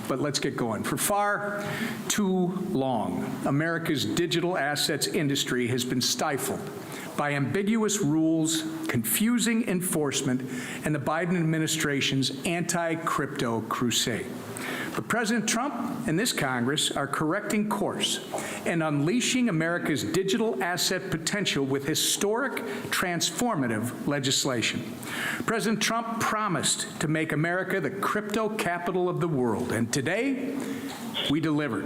But let's get going. For far too long, America's digital assets industry has been stifled by ambiguous rules, confusing enforcement, and the Biden administration's anti-crypto crusade. But President Trump and this Congress are correcting course and unleashing America's digital asset potential with historic, transformative legislation. President Trump promised to make America the crypto capital of the world, and today, we delivered.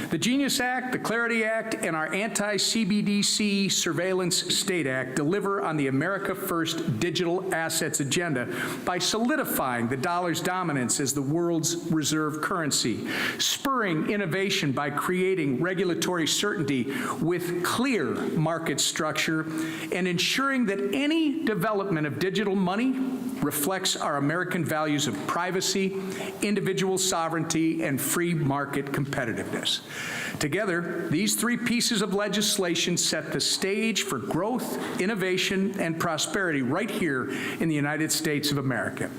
The Genius Act, the Clarity Act, and our anti-CBDC Surveillance State Act deliver on the America First digital assets agenda by solidifying the dollar's dominance as the world's reserve currency, spurring innovation by creating regulatory certainty with clear market structure, and ensuring that any development of digital money reflects our American values of privacy, individual sovereignty, and free market competitiveness. Together, these three pieces of legislation set the stage for growth, innovation, and prosperity right here in the United States of America.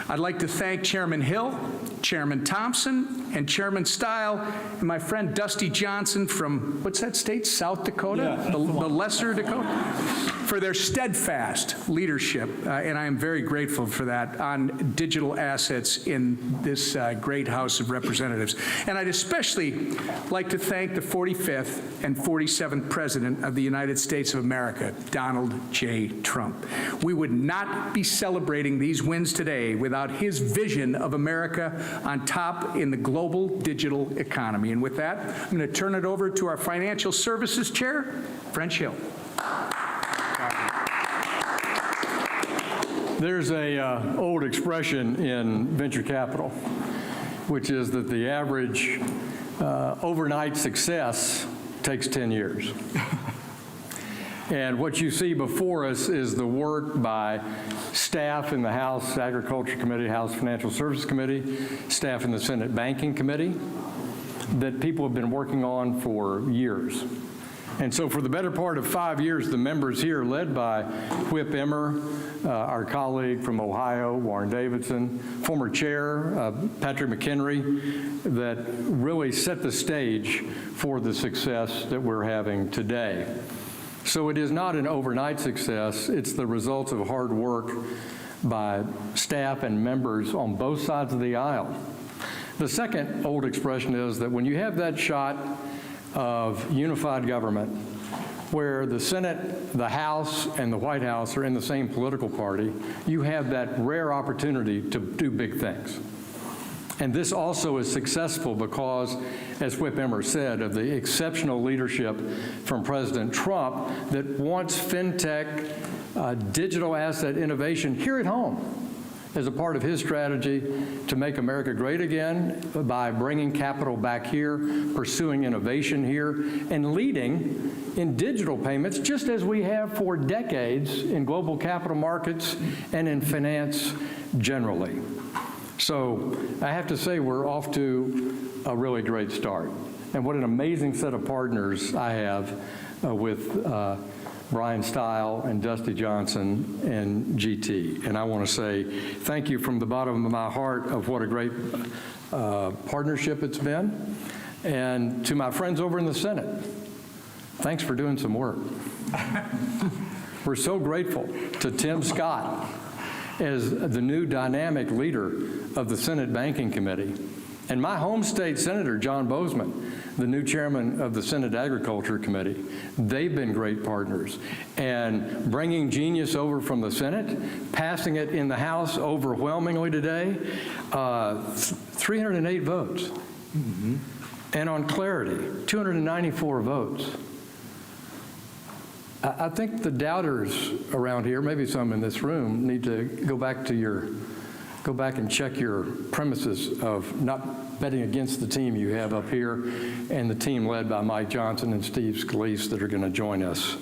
I'd like to thank Chairman Hill, Chairman Thompson, and Chairman Stile, and my friend Dusty Johnson from, what's that state, South Dakota? Yeah, the Lesser Dakota? For their steadfast leadership, and I am very grateful for that, on digital assets in this great House of Representatives. And I'd especially like to thank the 45th and 47th President of the United States of America, Donald J. Trump. We would not be celebrating these wins today without his vision of America on top in the global digital economy. And with that, I'm going to turn it over to our Financial Services Chair, French Hill. There's a old expression in venture capital, which is that the average overnight success takes 10 years. And what you see before us is the work by staff in the House Agriculture Committee, House Financial Services Committee, staff in the Senate Banking Committee, that people have been working on for years. And so for the better part of 5 years, the members here, led by Whip Emmer, our colleague from Ohio, Warren Davidson, former chair, Patrick McHenry, that really set the stage for the success that we're having today. So it is not an overnight success. It's the result of hard work by staff and members on both sides of the aisle. The second old expression is that when you have that shot of unified government, where the Senate, the House, and the White House are in the same political party, you have that rare opportunity to do big things. And this also is successful because, as Whip Emmer said, of the exceptional leadership from President Trump that wants fintech, digital asset innovation here at home as a part of his strategy to make America great again by bringing capital back here, pursuing innovation here, and leading in digital payments, just as we have for decades in global capital markets and in finance generally. So I have to say we're off to a really great start. And what an amazing set of partners I have with Brian Stile and Dusty Johnson and GT. And I want to say thank you from the bottom of my heart of what a great partnership it's been. And to my friends over in the Senate, thanks for doing some work. We're so grateful to Tim Scott as the new dynamic leader of the Senate Banking Committee, and my home state Senator John Boozman, the new chairman of the Senate Agriculture Committee. They've been great partners. And bringing Genius over from the Senate, passing it in the House overwhelmingly today, 308 votes. Mm-hmm. And on Clarity, 294 votes. I think the doubters around here, maybe some in this room, need to go back and check your premises of not betting against the team you have up here and the team led by Mike Johnson and Steve Scalise that are going to join us.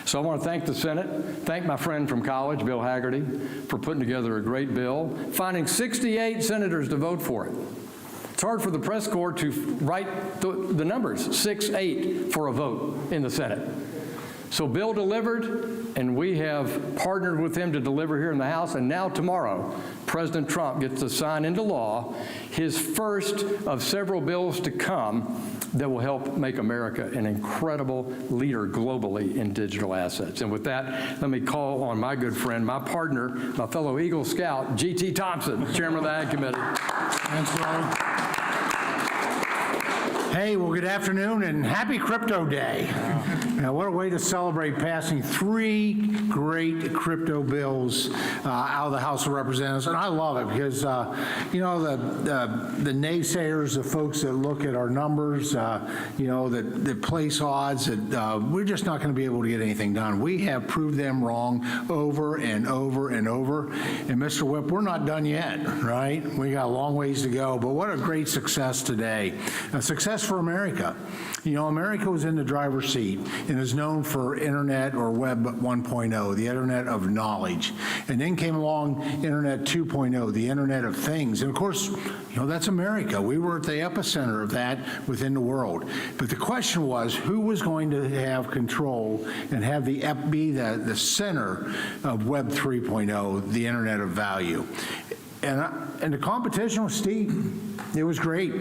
So I want to thank the Senate, thank my friend from college, Bill Haggerty, for putting together a great bill, finding 68 senators to vote for it. It's hard for the press corps to write the numbers, 6-8 for a vote in the Senate. So Bill delivered, and we have partnered with him to deliver here in the House, and now tomorrow, President Trump gets to sign into law his first of several bills to come that will help make America an incredible leader globally in digital assets. And with that, let me call on my good friend, my partner, my fellow Eagle Scout, G.T. Thompson, Chairman of the Ag Committee. Thanks, Ron. Hey, well, good afternoon and happy Crypto Day. What a way to celebrate passing 3 great crypto bills out of the House of Representatives. And I love it because, you know, the naysayers, the folks that look at our numbers, you know, that place odds, that we're just not going to be able to get anything done. We have proved them wrong over and over and over. And Mr. Whip, we're not done yet, right? We got a long ways to go. But what a great success today. A success for America. You know, America was in the driver's seat and is known for Internet or Web 1.0, the Internet of knowledge. And then came along Internet 2.0, the Internet of things. And of course, you know, that's America. We were at the epicenter of that within the world. But the question was, who was going to have control and have be the center of Web 3.0, the Internet of value? And the competition was steep. It was great.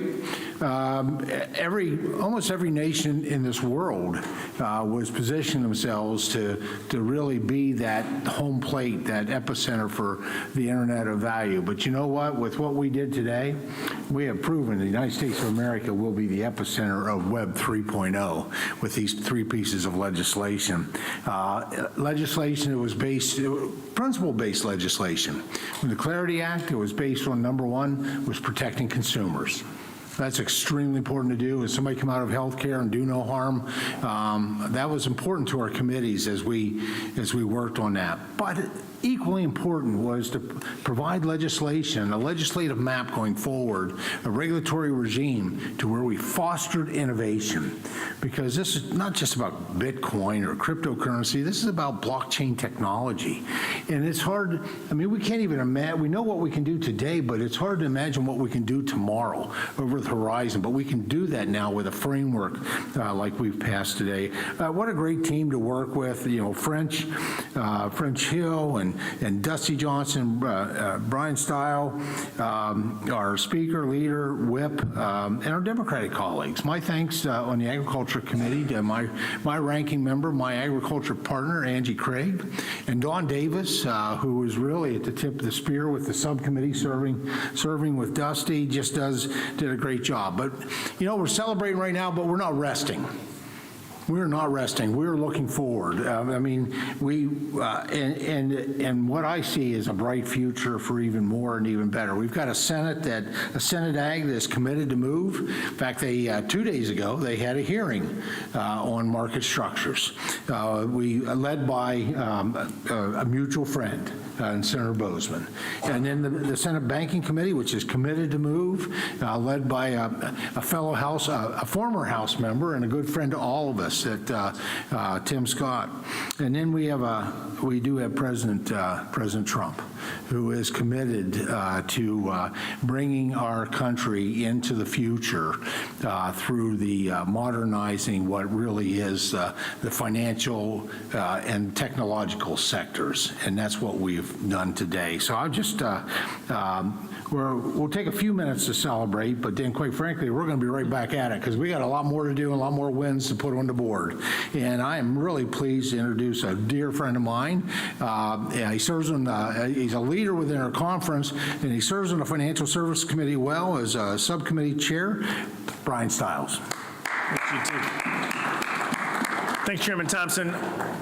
Almost every nation in this world was positioning themselves to really be that home plate, that epicenter for the Internet of value. But you know what? With what we did today, we have proven the United States of America will be the epicenter of Web 3.0 with these 3 pieces of legislation. Legislation that was principle-based legislation. With the Clarity Act, it was based on, number 1, was protecting consumers. That's extremely important to do. As somebody come out of healthcare and do no harm, that was important to our committees as we worked on that. But equally important was to provide legislation, a legislative map going forward, a regulatory regime to where we fostered innovation. Because this is not just about Bitcoin or cryptocurrency, this is about blockchain technology. And it's hard, I mean, we can't even imagine, we know what we can do today, but it's hard to imagine what we can do tomorrow over the horizon. But we can do that now with a framework like we've passed today. What a great team to work with, you know, French Hill and Dusty Johnson, Brian Stile, our speaker, leader, whip, and our Democratic colleagues. My thanks on the Agriculture Committee to my ranking member, my agriculture partner, Angie Craig, and Dawn Davis, who was really at the tip of the spear with the subcommittee serving with Dusty, just did a great job. But, you know, we're celebrating right now, but we're not resting. We're not resting. We're looking forward. I mean, and what I see is a bright future for even more and even better. We've got a Senate Ag that's committed to move. In fact, they 2 days ago they had a hearing on market structures. We led by a mutual friend. And Senator Bozeman. And then the Senate Banking Committee, which is committed to move, led by a fellow House, a former House member and a good friend to all of us, Tim Scott. And then we do have President Trump, who is committed to bringing our country into the future through the modernizing what really is the financial and technological sectors. And that's what we've done today. So I'll just, we'll take a few minutes to celebrate, but then quite frankly, we're going to be right back at it because we got a lot more to do and a lot more wins to put on the board. And I am really pleased to introduce a dear friend of mine. He serves on, he's a leader within our conference, and he serves on the Financial Services Committee well as a subcommittee chair, Brian Stiles. Thanks, Chairman Thompson.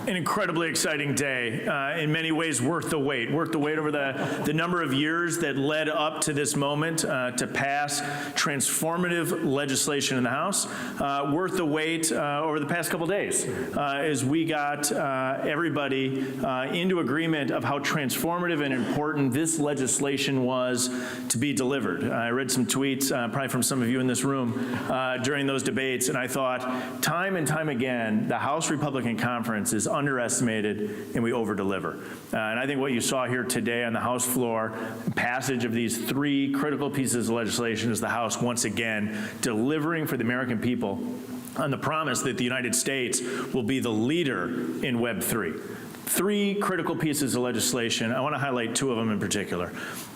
An incredibly exciting day. In many ways, worth the wait over the number of years that led up to this moment to pass transformative legislation in the House. Worth the wait over the past couple days as we got everybody into agreement of how transformative and important this legislation was to be delivered. I read some tweets, probably from some of you in this room, during those debates, and I thought time and time again, the House Republican Conference is underestimated and we over-deliver. And I think what you saw here today on the House floor, passage of these 3 critical pieces of legislation is the House once again delivering for the American people on the promise that the United States will be the leader in Web 3. 3 critical pieces of legislation. I want to highlight 2 of them in particular.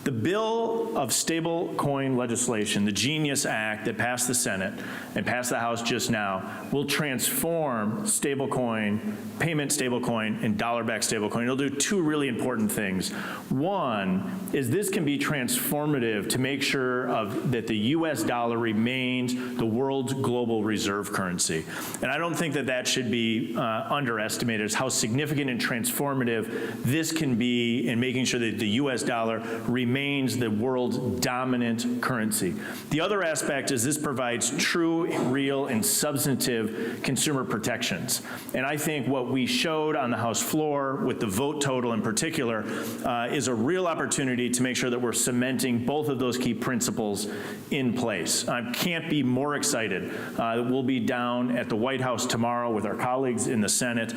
The bill of stablecoin legislation, the Genius Act that passed the Senate and passed the House just now, will transform stablecoin, payment stablecoin, and dollar-backed stablecoin. It'll do two really important things. One is this can be transformative to make sure that the U.S. dollar remains the world's global reserve currency. And I don't think that should be underestimated, as how significant and transformative this can be in making sure that the U.S. dollar remains the world's dominant currency. The other aspect is this provides true, real, and substantive consumer protections. And I think what we showed on the House floor with the vote total in particular is a real opportunity to make sure that we're cementing both of those key principles in place. I can't be more excited that we'll be down at the White House tomorrow with our colleagues in the Senate,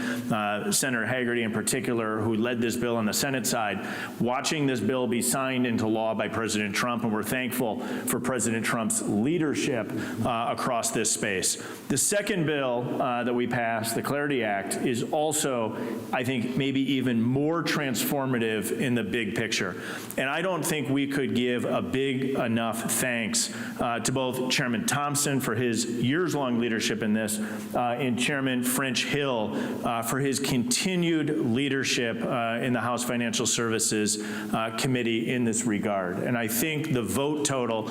Senator Hagerty in particular, who led this bill on the Senate side, watching this bill be signed into law by President Trump, and we're thankful for President Trump's leadership across this space. The second bill that we passed, the Clarity Act, is also, I think, maybe even more transformative in the big picture. And I don't think we could give a big enough thanks to both Chairman Thompson for his years-long leadership in this, and Chairman French Hill for his continued leadership in the House Financial Services Committee in this regard. And I think the vote total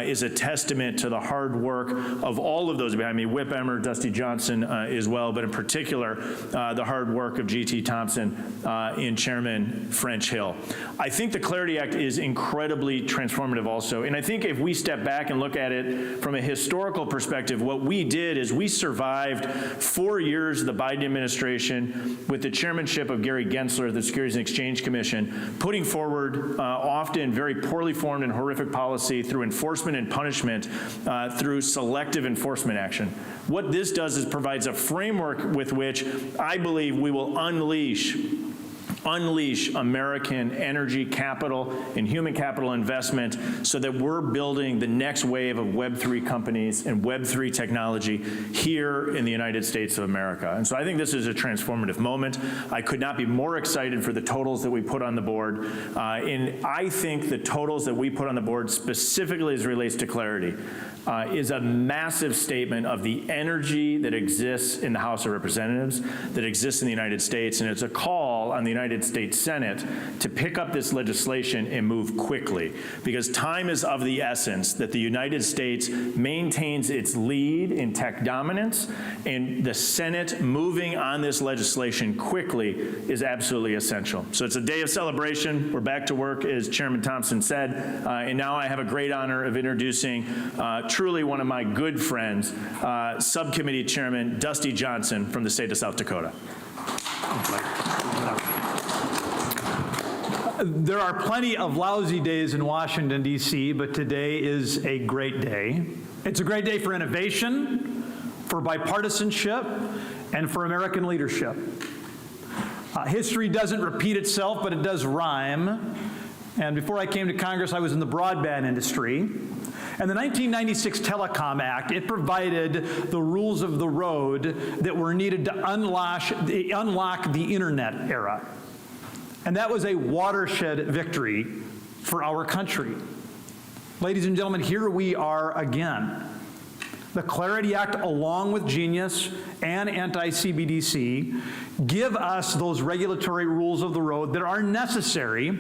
is a testament to the hard work of all of those behind me, Whip Emmer, Dusty Johnson as well, but in particular, the hard work of G.T. Thompson and Chairman French Hill. I think the Clarity Act is incredibly transformative also. And I think if we step back and look at it from a historical perspective, what we did is we survived 4 years of the Biden administration with the chairmanship of Gary Gensler of the Securities and Exchange Commission, putting forward often very poorly formed and horrific policy through enforcement and punishment through selective enforcement action. What this does is provides a framework with which I believe we will unleash American energy capital and human capital investment so that we're building the next wave of Web3 companies and Web3 technology here in the United States of America. And so I think this is a transformative moment. I could not be more excited for the totals that we put on the board. And I think the totals that we put on the board, specifically as it relates to Clarity, is a massive statement of the energy that exists in the House of Representatives, that exists in the United States, and it's a call on the United States Senate to pick up this legislation and move quickly, because time is of the essence that the United States maintains its lead in tech dominance, and the Senate moving on this legislation quickly is absolutely essential. So it's a day of celebration. We're back to work, as Chairman Thompson said, and now I have a great honor of introducing truly one of my good friends, Subcommittee Chairman Dusty Johnson from the state of South Dakota. There are plenty of lousy days in Washington, D.C., but today is a great day. It's a great day for innovation, for bipartisanship, and for American leadership. History doesn't repeat itself, but it does rhyme. And before I came to Congress, I was in the broadband industry. And the 1996 Telecom Act, it provided the rules of the road that were needed to unlock the internet era. And that was a watershed victory for our country. Ladies and gentlemen, here we are again. The Clarity Act, along with Genius and anti-CBDC, give us those regulatory rules of the road that are necessary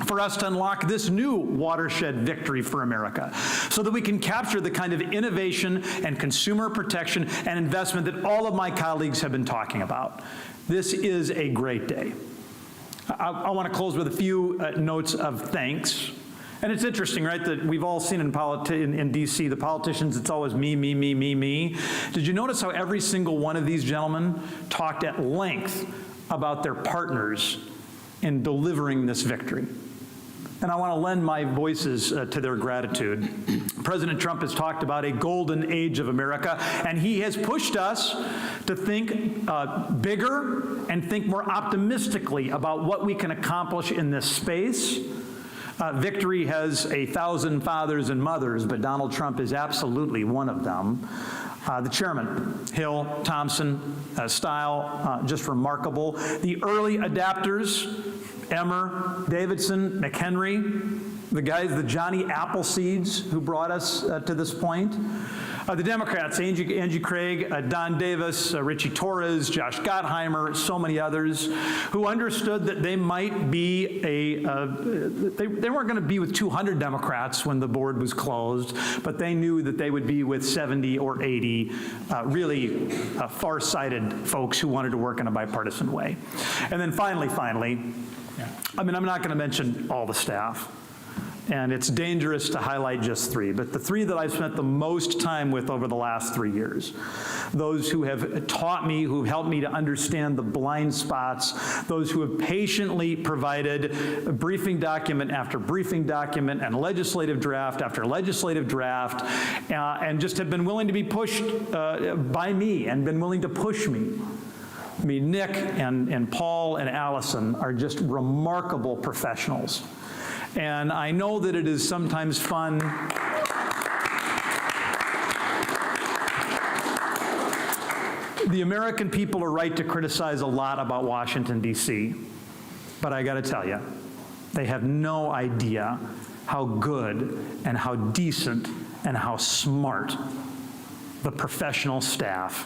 for us to unlock this new watershed victory for America, so that we can capture the kind of innovation and consumer protection and investment that all of my colleagues have been talking about. This is a great day. I want to close with a few notes of thanks. And it's interesting, right, that we've all seen in D.C., the politicians, it's always me, me, me, me, me. Did you notice how every single one of these gentlemen talked at length about their partners in delivering this victory? And I want to lend my voices to their gratitude. President Trump has talked about a golden age of America, and he has pushed us to think bigger and think more optimistically about what we can accomplish in this space. Victory has 1,000 fathers and mothers, but Donald Trump is absolutely one of them. The chairman, Hill, Thompson, style, just remarkable. The early adapters, Emmer, Davidson, McHenry, the guys, the Johnny Appleseeds who brought us to this point. The Democrats, Angie Craig, Don Davis, Richie Torres, Josh Gottheimer, so many others, who understood that they might be they weren't going to be with 200 Democrats when the board was closed, but they knew that they would be with 70 or 80 really far-sighted folks who wanted to work in a bipartisan way. And then finally, I mean, I'm not going to mention all the staff. And it's dangerous to highlight just three, but the three that I've spent the most time with over the last 3 years, those who have taught me, who've helped me to understand the blind spots, those who have patiently provided briefing document after briefing document and legislative draft after legislative draft, and just have been willing to be pushed by me and been willing to push me. I mean, Nick and Paul and Allison are just remarkable professionals. And I know that it is sometimes fun the American people are right to criticize a lot about Washington, D.C., but I got to tell you, they have no idea how good and how decent and how smart the professional staff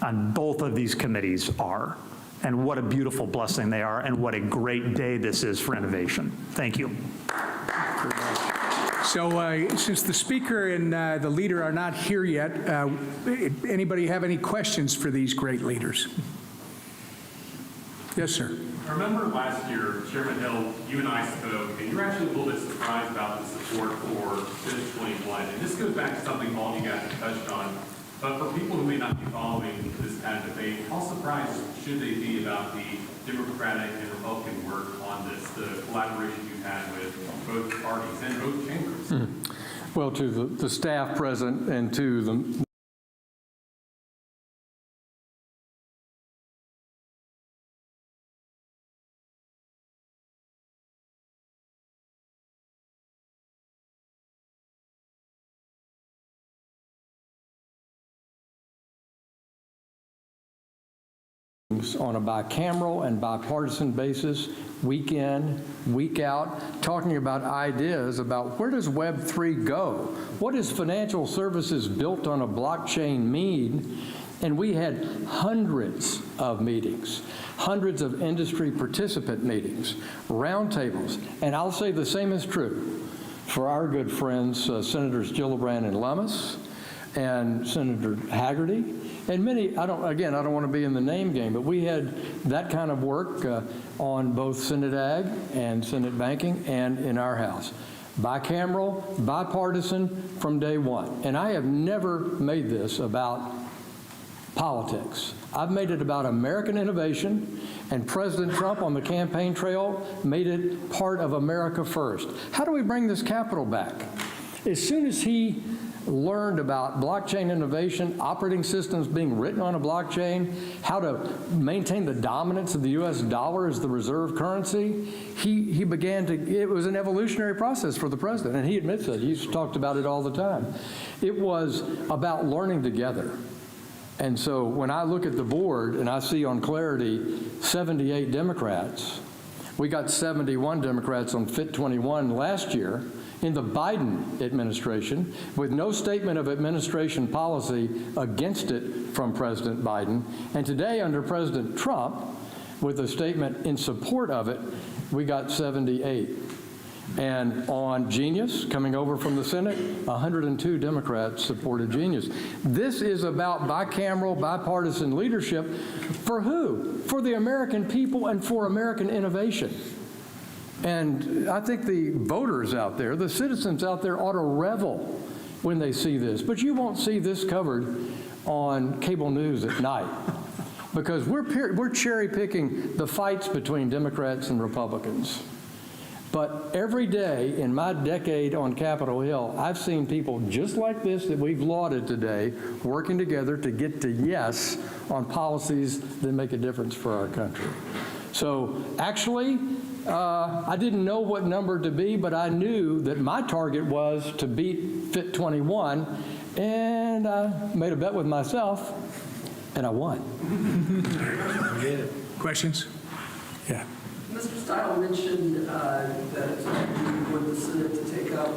on both of these committees are. And what a beautiful blessing they are, and what a great day this is for innovation. Thank you. So since the speaker and the leader are not here yet, anybody have any questions for these great leaders? Yes, sir. I remember last year, Chairman Hill, you and I spoke, and you were actually a little bit surprised about the support for Senate 21. And this goes back to something all you guys touched on. But for people who may not be following this kind of debate, how surprised should they be about the Democratic and Republican work on this, the collaboration you've had with both parties and both chambers? Well, to the staff present and to the on a bicameral and bipartisan basis, week in, week out, talking about ideas about where does Web 3 go? What is financial services built on a blockchain mean? And we had hundreds of meetings, hundreds of industry participant meetings, roundtables, and I'll say the same is true for our good friends, Senators Gillibrand and Lummis, and Senator Haggerty, and many, I don't want to be in the name game, but we had that kind of work on both Senate Ag and Senate Banking and in our House. Bicameral, bipartisan from day one. And I have never made this about politics. I've made it about American innovation, and President Trump on the campaign trail made it part of America first. How do we bring this capital back? As soon as he learned about blockchain innovation, operating systems being written on a blockchain, how to maintain the dominance of the U.S. dollar as the reserve currency, he began to, it was an evolutionary process for the president, and he admits it. He's talked about it all the time. It was about learning together. And so when I look at the board and I see on Clarity 78 Democrats, we got 71 Democrats on Fit 21 last year, in the Biden administration, with no statement of administration policy against it from President Biden. And today, under President Trump, with a statement in support of it, we got 78. And on Genius, coming over from the Senate, 102 Democrats supported Genius. This is about bicameral, bipartisan leadership for who? For the American people and for American innovation. And I think the voters out there, the citizens out there ought to revel when they see this. But you won't see this covered on cable news at night because we're cherry picking the fights between Democrats and Republicans. But every day in my decade on Capitol Hill, I've seen people just like this that we've lauded today working together to get to yes on policies that make a difference for our country. So actually, I didn't know what number to be, but I knew that my target was to beat Fit 21, and I made a bet with myself, and I won. Questions? Yeah. Mr. Stile mentioned that it's with the Senate to take up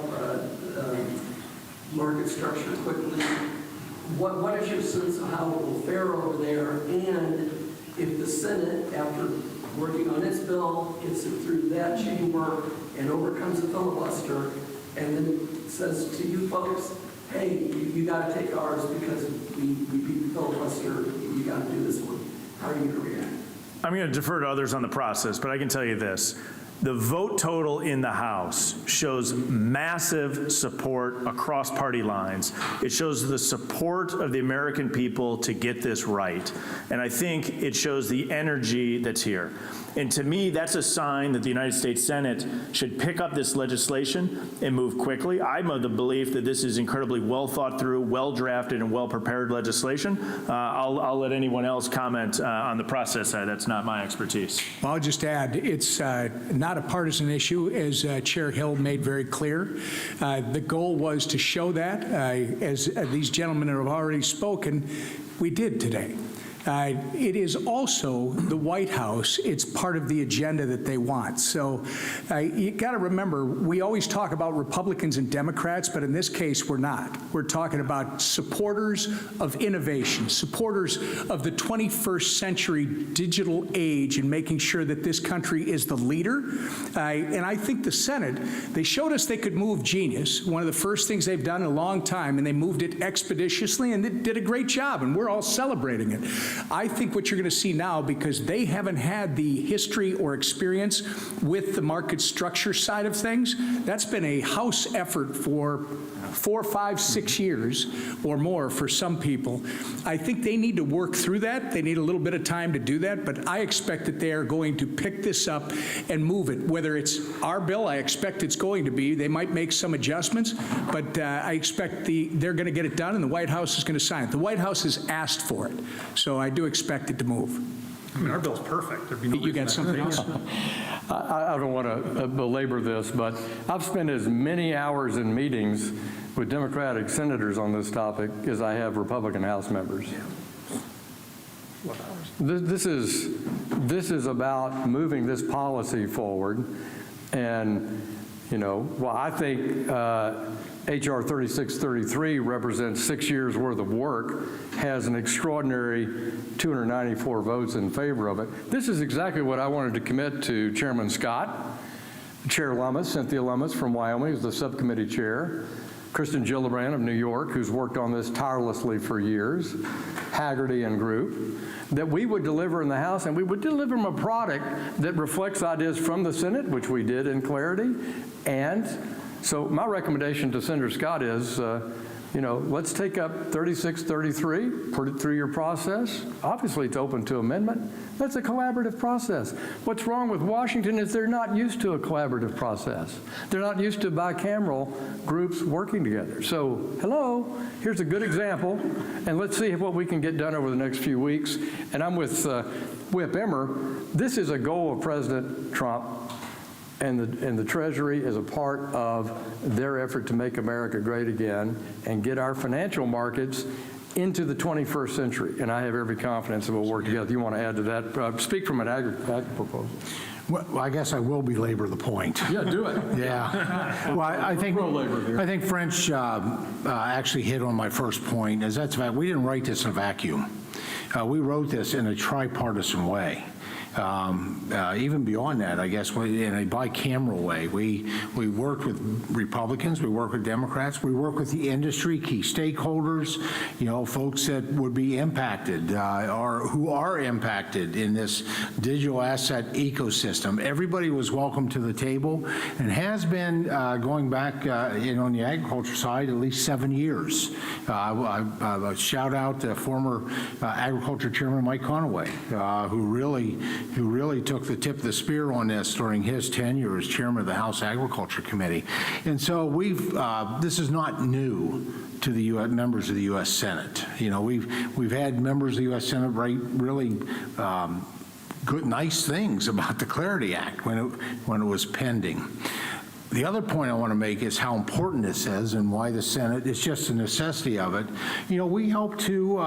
market structure quickly. What is your sense of how it will fare over there? And if the Senate, after working on its bill, gets it through that chamber and overcomes the filibuster, and then says to you folks, hey, you got to take ours because we beat the filibuster, you got to do this one. How are you going to react? I'm going to defer to others on the process, but I can tell you this. The vote total in the House shows massive support across party lines. It shows the support of the American people to get this right. And I think it shows the energy that's here. And to me, that's a sign that the United States Senate should pick up this legislation and move quickly. I'm of the belief that this is incredibly well thought through, well drafted, and well prepared legislation. I'll let anyone else comment on the process side. That's not my expertise. Well, I'll just add, it's not a partisan issue, as Chair Hill made very clear. The goal was to show that, as these gentlemen have already spoken, we did today. It is also the White House. It's part of the agenda that they want. So you got to remember, we always talk about Republicans and Democrats, but in this case, we're not. We're talking about supporters of innovation, supporters of the 21st century digital age, and making sure that this country is the leader. And I think the Senate, they showed us they could move genius, one of the first things they've done in a long time, and they moved it expeditiously, and they did a great job, and we're all celebrating it. I think what you're going to see now, because they haven't had the history or experience with the market structure side of things, that's been a House effort for 4, 5, 6 years or more for some people. I think they need to work through that. They need a little bit of time to do that, but I expect that they are going to pick this up and move it. Whether it's our bill, I expect it's going to be. They might make some adjustments, but I expect they're going to get it done, and the White House is going to sign it. The White House has asked for it, so I do expect it to move. I mean, our bill's perfect. There'd be no You got something else? I don't want to belabor this, but I've spent as many hours in meetings with Democratic senators on this topic as I have Republican House members. This is about moving this policy forward, and while I think H.R. 3633 represents 6 years worth of work, has an extraordinary 294 votes in favor of it. This is exactly what I wanted to commit to Chairman Scott, Chair Lummis, Cynthia Lummis from Wyoming is the subcommittee chair, Kristen Gillibrand of New York, who's worked on this tirelessly for years, Haggerty and group, that we would deliver in the House, and we would deliver them a product that reflects ideas from the Senate, which we did in clarity. And so my recommendation to Senator Scott is, let's take up 3633, put it through your process. Obviously, it's open to amendment. That's a collaborative process. What's wrong with Washington is they're not used to a collaborative process. They're not used to bicameral groups working together. So, hello, here's a good example, and let's see what we can get done over the next few weeks. And I'm with Whip Emmer. This is a goal of President Trump, and the Treasury is a part of their effort to make America great again and get our financial markets into the 21st century. And I have every confidence that we'll work together. You want to add to that? Speak from an ag proposal. Well, I guess I will belabor the point. Yeah, do it. Yeah. Well, I think French actually hit on my first point, as that's about, we didn't write this in a vacuum. We wrote this in a tripartisan way. Even beyond that, I guess, in a bicameral way. We worked with Republicans, we worked with Democrats, we worked with the industry, key stakeholders, folks that would be impacted or who are impacted in this digital asset ecosystem. Everybody was welcome to the table and has been going back on the agriculture side at least 7 years. I shout out to former Agriculture Chairman Mike Conaway, who really took the tip of the spear on this during his tenure as chairman of the House Agriculture Committee. And so this is not new to the members of the U.S. Senate. We've had members of the U.S. Senate write really good, nice things about the Clarity Act when it was pending. The other point I want to make is how important this is and why the Senate, it's just a necessity of it. We helped to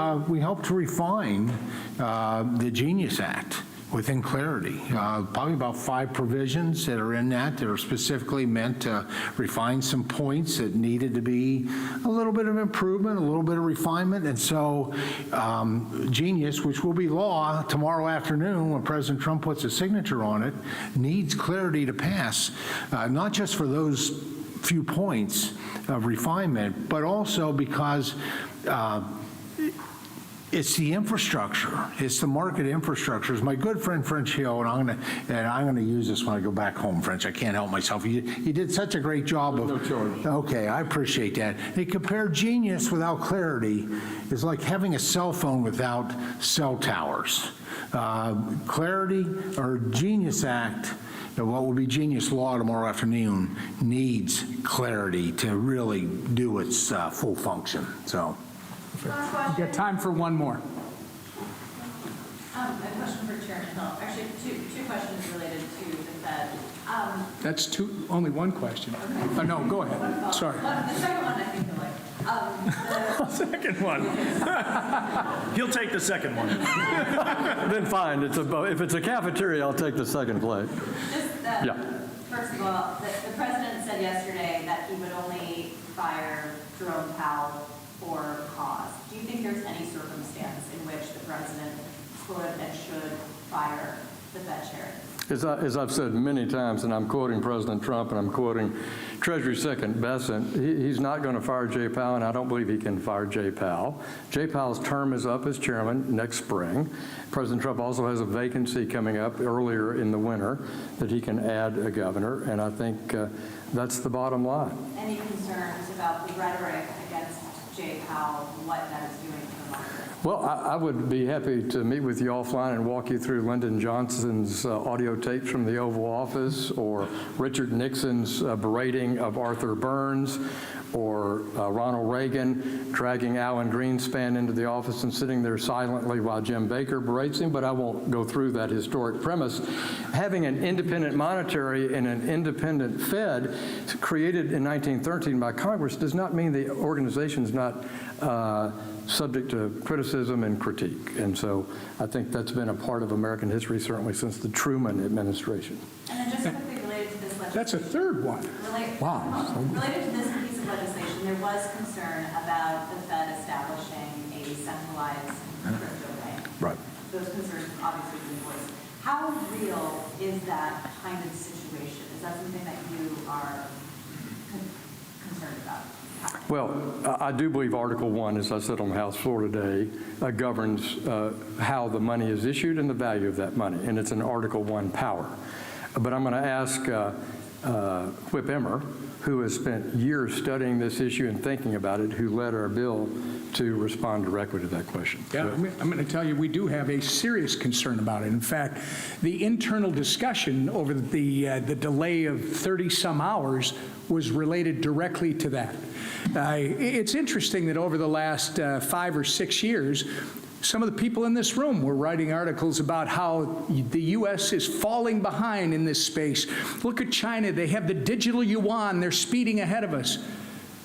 refine the Genius Act. within clarity. Probably about 5 provisions that are in that are specifically meant to refine some points that needed to be a little bit of improvement, a little bit of refinement. And so Genius, which will be law tomorrow afternoon when President Trump puts a signature on it, needs clarity to pass, not just for those few points of refinement, but also because it's the infrastructure. It's the market infrastructure. As my good friend French Hill, and I'm gonna use this when I go back home, French. I can't help myself. You did such a great job of. No charge. Okay, I appreciate that. He compared Genius without clarity is like having a cell phone without cell towers. Clarity or Genius Act, what will be Genius Law tomorrow afternoon, needs clarity to really do its full function. So. We've got time for one more. A question for Chairman Hill. Actually, two questions related to the Fed. That's only one question. Oh, no, go ahead. Sorry. The second one I think you'll like. Second one. He'll take the second one. Then fine, if it's a cafeteria, I'll take the second plate. Just Yeah. First of all, the president said yesterday that he would only fire Jerome Powell for cause. Do you think there's any circumstance in which the president could and should fire the Fed chair? As I've said many times, and I'm quoting President Trump and I'm quoting Treasury Secretary Bessent, he's not going to fire Jay Powell, and I don't believe he can fire Jay Powell. Jay Powell's term is up as chairman next spring. President Trump also has a vacancy coming up earlier in the winter that he can add a governor, and I think that's the bottom line. Any concerns about the rhetoric against Jay Powell, what that is doing to the market? Well, I would be happy to meet with you offline and walk you through Lyndon Johnson's audio tapes from the Oval Office, or Richard Nixon's berating of Arthur Burns, or Ronald Reagan dragging Alan Greenspan into the office and sitting there silently while Jim Baker berates him, but I won't go through that historic premise. Having an independent monetary and an independent Fed created in 1913 by Congress does not mean the organization's not subject to criticism and critique. And so I think that's been a part of American history, certainly since the Truman administration. And then just quickly related to this legislation. That's a third one. Related to this piece of legislation, there was concern about the Fed establishing a centralized crypto bank. Right. Those concerns have obviously been voiced. How real is that kind of situation? Is that something that you are concerned about? Well, I do believe Article 1, as I said on the House floor today, governs how the money is issued and the value of that money, and it's an Article 1 power. But I'm going to ask Whip Emmer, who has spent years studying this issue and thinking about it, who led our bill, to respond directly to that question. Yeah, I'm going to tell you, we do have a serious concern about it. In fact, the internal discussion over the delay of 30-some hours was related directly to that. It's interesting that over the last 5 or 6 years, some of the people in this room were writing articles about how the U.S. is falling behind in this space. Look at China. They have the digital yuan. They're speeding ahead of us.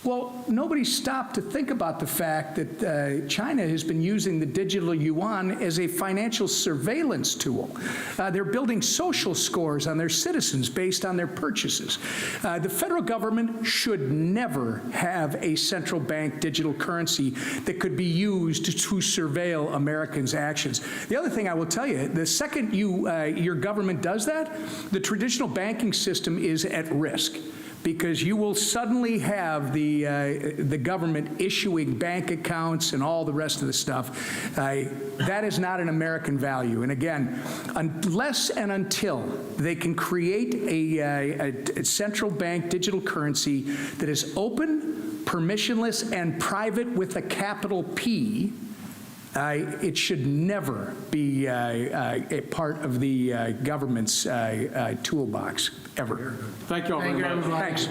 Well, nobody stopped to think about the fact that China has been using the digital yuan as a financial surveillance tool. They're building social scores on their citizens based on their purchases. The federal government should never have a central bank digital currency that could be used to surveil Americans' actions. The other thing I will tell you, the second your government does that, the traditional banking system is at risk, because you will suddenly have the government issuing bank accounts and all the rest of the stuff. That is not an American value. And again, unless and until they can create a central bank digital currency that is open, permissionless, and private with a capital P, it should never be a part of the government's toolbox, ever. Thank you all very much. Thanks.